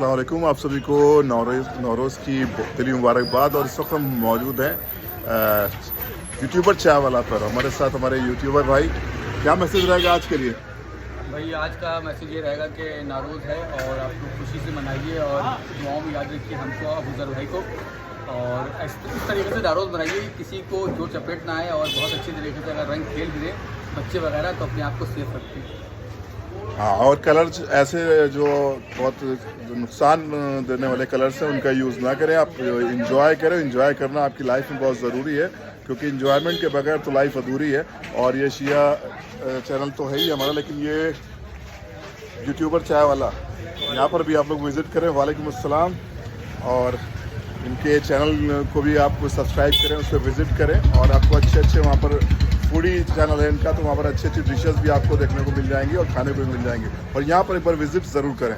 अस्सलाम वालेकुम, आप सभी को नौरोज़ की दिली मुबारकबाद। और इस वक्त हम मौजूद हैं यूट्यूबर चाय वाला पर। हमारे साथ हमारे यूट्यूबर भाई, क्या मैसेज रहेगा आज के लिए? भाई आज का मैसेज ये रहेगा कि नारोज़ है और आप लोग खुशी से मनाइए और दुआओं में याद रखिए हमको, अबूज़र भाई को। और इस तरीके से नारोज़ बनाइए किसी को जो चपेट ना आए और बहुत अच्छी तरीके से अगर रंग खेल भी दे बच्चे वगैरह तो अपने आप को सेफ रखें। हाँ, और कलर्स ऐसे जो बहुत नुकसान देने वाले कलर्स हैं उनका यूज़ ना करें। आप इंजॉय करें। इंजॉय करना आपकी लाइफ में बहुत ज़रूरी है, क्योंकि इंजॉयमेंट के बगैर तो लाइफ अधूरी है। और ये शिया चैनल तो है ही हमारा, लेकिन ये यूट्यूबर चाय वाला, यहाँ पर भी आप लोग विज़िट करें। वालेकुम अस्सलाम। और इनके चैनल को भी आप सब्सक्राइब करें, उस पर विज़िट करें। और आपको अच्छे वहाँ पर फूडी चैनल है इनका, तो वहाँ पर अच्छी डिशेस भी आपको देखने को मिल जाएंगी और खाने को भी मिल जाएंगे। और यहाँ पर एक बार विज़िट ज़रूर करें।